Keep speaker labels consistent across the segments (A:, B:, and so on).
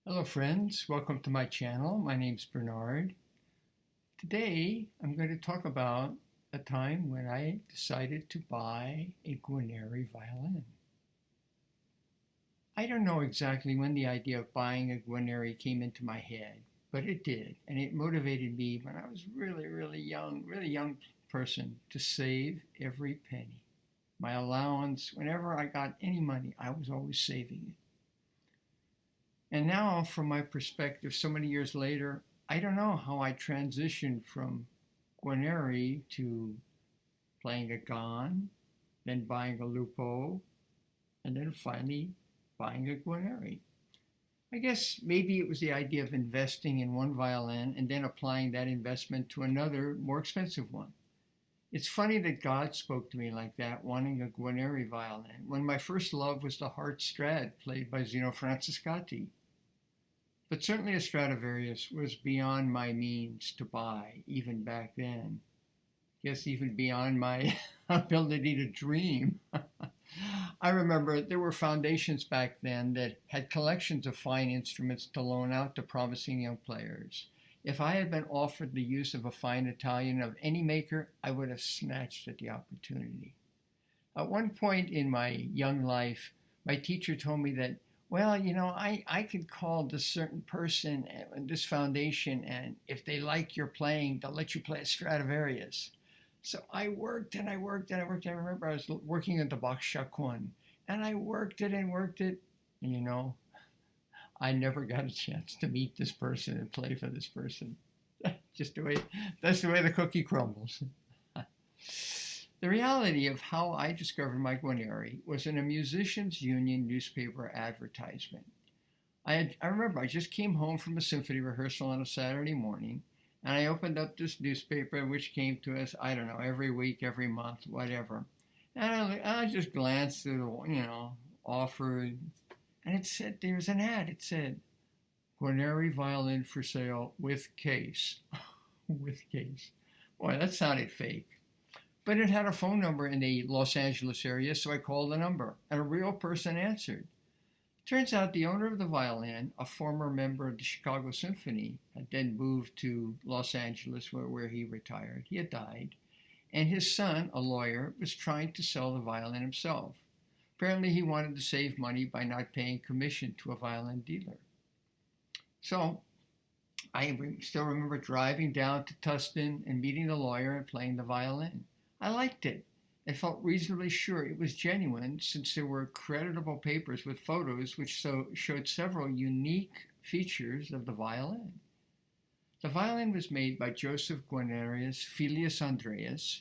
A: Hello friends, welcome to my channel. My name's Bernard. Today I'm going to talk about a time when I decided to buy a Guarneri violin. I don't know exactly when the idea of buying a Guarneri came into my head, but it did, and it motivated me when I was really young person to save every penny. My allowance, whenever I got any money, I was always saving it. And now, from my perspective, so many years later, I don't know how I transitioned from Guarneri to playing a Gan, then buying a Lupo, and then finally buying a Guarneri. I guess maybe it was the idea of investing in one violin and then applying that investment to another, more expensive one. It's funny that God spoke to me like that, wanting a Guarneri violin, when my first love was the Hart Strad played by Zino Francescatti. But certainly a Stradivarius was beyond my means to buy, even back then. I guess even beyond my ability to dream. I remember there were foundations back then that had collections of fine instruments to loan out to promising young players. If I had been offered the use of a fine Italian of any maker, I would have snatched at the opportunity. At one point in my young life, my teacher told me that, well, I could call this certain person in this foundation, and if they like your playing, they'll let you play a Stradivarius. So I worked and I worked and I worked. I remember I was working at the Box Chacun, and I worked it and worked it. And I never got a chance to meet this person and play for this person. That's the way the cookie crumbles. The reality of how I discovered my Guarneri was in a Musicians Union newspaper advertisement. I remember I just came home from a symphony rehearsal on a Saturday morning, and I opened up this newspaper, which came to us, I don't know, every week, every month, whatever. And I just glanced through the, offered, and it said, there was an ad. It said, Guarneri violin for sale with case. With case. Boy, that sounded fake. But it had a phone number in the Los Angeles area, so I called the number, and a real person answered. Turns out the owner of the violin, a former member of the Chicago Symphony, had then moved to Los Angeles where he retired. He had died. And his son, a lawyer, was trying to sell the violin himself. Apparently he wanted to save money by not paying commission to a violin dealer. So I still remember driving down to Tustin and meeting the lawyer and playing the violin. I liked it. I felt reasonably sure it was genuine since there were creditable papers with photos which showed several unique features of the violin. The violin was made by Joseph Guarneri's filias Adreas,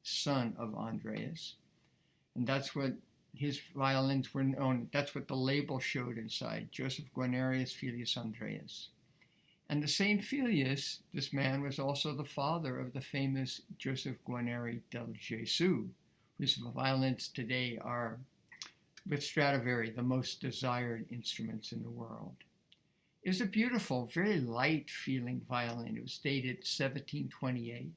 A: son of Andreas, and that's what his violins were known. That's what the label showed inside, Joseph Guarneri's filias Andreas. And the same Filias, this man was also the father of the famous Joseph Guarneri del Gesù, whose violins today are, with Stradivari, the most desired instruments in the world. It was a beautiful, very light-feeling violin. It was dated 1728.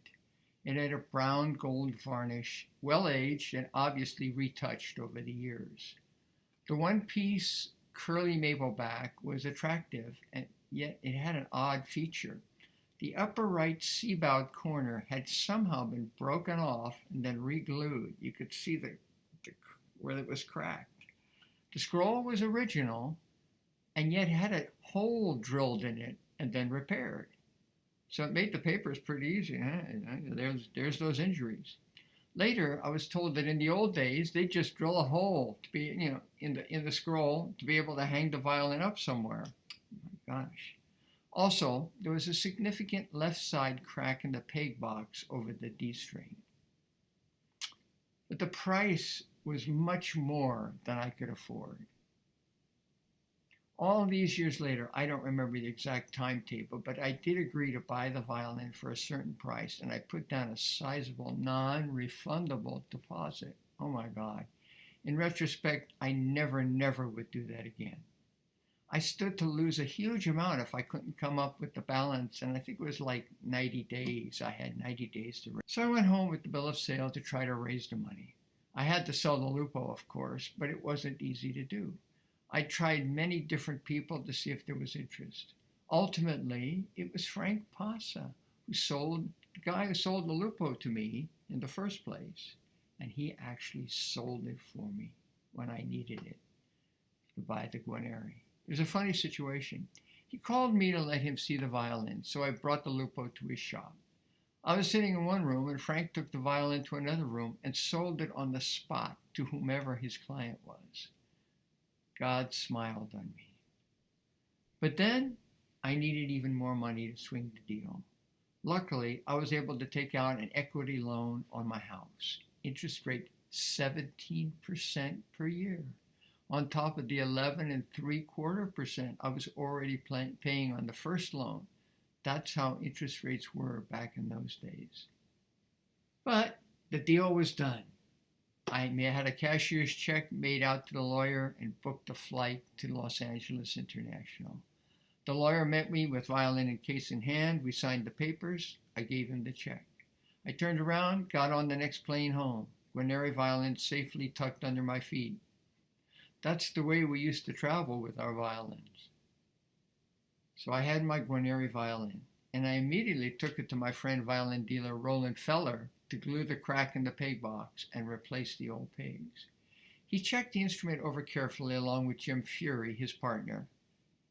A: It had a brown gold varnish, well-aged and obviously retouched over the years. The one-piece curly maple back was attractive, and yet it had an odd feature. The upper right C-bowed corner had somehow been broken off and then re-glued. You could see where it was cracked. The scroll was original, and yet had a hole drilled in it and then repaired. So it made the papers pretty easy. There's those injuries. Later, I was told that in the old days, they'd just drill a hole to be, in the scroll to be able to hang the violin up somewhere. Gosh. Also, there was a significant left side crack in the peg box over the D string. But the price was much more than I could afford. All these years later, I don't remember the exact timetable, but I did agree to buy the violin for a certain price, and I put down a sizable non-refundable deposit. Oh my God. In retrospect, I never would do that again. I stood to lose a huge amount if I couldn't come up with the balance, and I think it was like 90 days. I had 90 days to raise. So I went home with the bill of sale to try to raise the money. I had to sell the Lupo, of course, but it wasn't easy to do. I tried many different people to see if there was interest. Ultimately, it was Frank Passa, the guy who sold the Lupo to me in the first place. And he actually sold it for me when I needed it to buy the Guarneri. It was a funny situation. He called me to let him see the violin, so I brought the Lupo to his shop. I was sitting in one room, and Frank took the violin to another room and sold it on the spot to whomever his client was. God smiled on me. But then I needed even more money to swing the deal. Luckily, I was able to take out an equity loan on my house. Interest rate 17% per year, on top of the 11.75% I was already paying on the first loan. That's how interest rates were back in those days. But the deal was done. I had a cashier's check made out to the lawyer and booked a flight to Los Angeles International. The lawyer met me with violin and case in hand. We signed the papers. I gave him the check. I turned around, got on the next plane home. Guarneri violin safely tucked under my feet. That's the way we used to travel with our violins. So I had my Guarneri violin, and I immediately took it to my friend violin dealer Roland Feller to glue the crack in the peg box and replace the old pegs. He checked the instrument over carefully along with Jim Fury, his partner,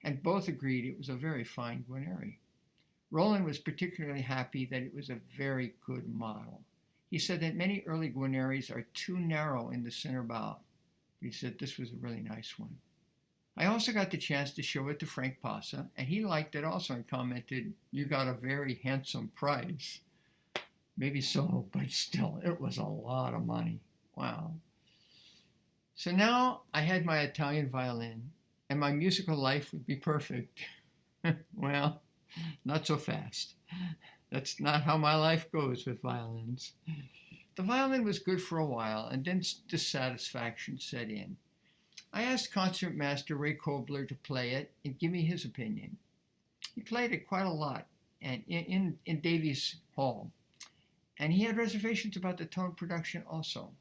A: and both agreed it was a very fine Guarneri. Roland was particularly happy that it was a very good model. He said that many early Guarneris are too narrow in the center bow. He said this was a really nice one. I also got the chance to show it to Frank Passa, and he liked it also and commented, "You got a very handsome price." Maybe so, but still, it was a lot of money. Wow. So now I had my Italian violin, and my musical life would be perfect. Well, not so fast. That's not how my life goes with violins. The violin was good for a while, and then dissatisfaction set in. I asked concertmaster Ray Kobler to play it and give me his opinion. He played it quite a lot and in Davies Hall, and he had reservations about the tone production also.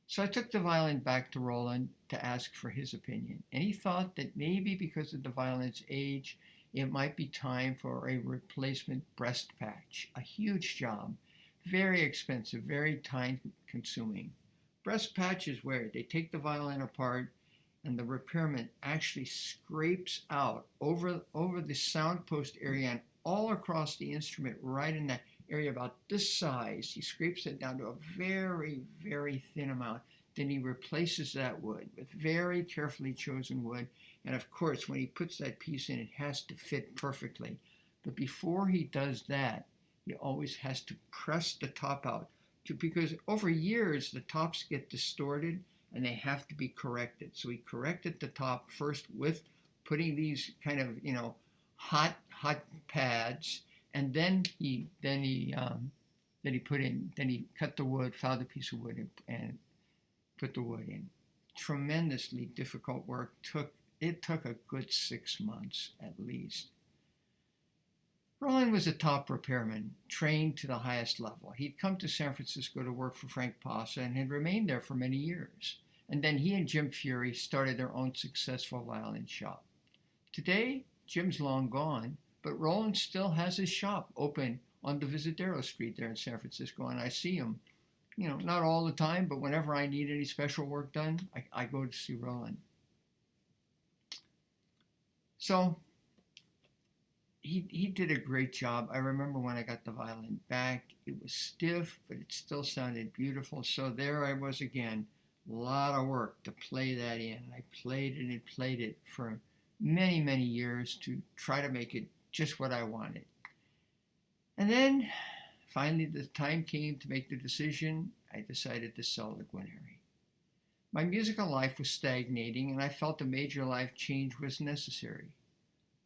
A: So I took the violin back to Roland to ask for his opinion, and he thought that maybe because of the violin's age, it might be time for a replacement breast patch. A huge job, very expensive, very time-consuming. Breast patch is where they take the violin apart and the repairman actually scrapes out over the sound post area and all across the instrument, right in that area about this size. He scrapes it down to a very, very thin amount. Then he replaces that wood with very carefully chosen wood. And of course, when he puts that piece in, it has to fit perfectly. But before he does that, he always has to press the top out, because over years, the tops get distorted and they have to be corrected. So he corrected the top first with putting these kind of, hot pads, and then he cut the wood, found a piece of wood, and put the wood in. Tremendously difficult work. It took a good 6 months at least. Roland was a top repairman, trained to the highest level. He'd come to San Francisco to work for Frank Passa and had remained there for many years. And then he and Jim Fury started their own successful violin shop. Today, Jim's long gone, but Roland still has his shop open on the Visadero Street there in San Francisco, and I see him, not all the time, but whenever I need any special work done, I go to see Roland. So he did a great job. I remember when I got the violin back, it was stiff, but it still sounded beautiful. So there I was again, a lot of work to play that in. I played it and played it for many, many years to try to make it just what I wanted. And then finally the time came to make the decision. I decided to sell the Guarneri. My musical life was stagnating, and I felt a major life change was necessary.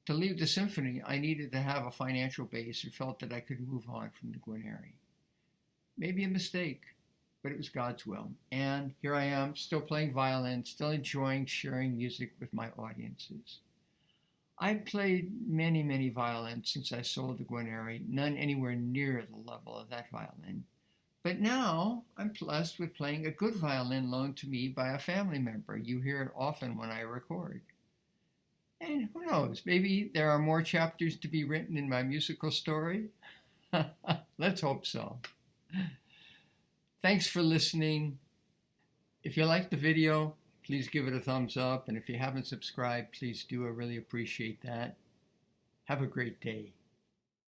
A: To leave the symphony, I needed to have a financial base and felt that I could move on from the Guarneri. Maybe a mistake, but it was God's will. And here I am, still playing violin, still enjoying sharing music with my audiences. I've played many, many violins since I sold the Guarneri, none anywhere near the level of that violin. But now I'm blessed with playing a good violin loaned to me by a family member. You hear it often when I record. And who knows, maybe there are more chapters to be written in my musical story. Let's hope so. Thanks for listening. If you liked the video, please give it a thumbs up. And if you haven't subscribed, please do. I really appreciate that. Have a great day.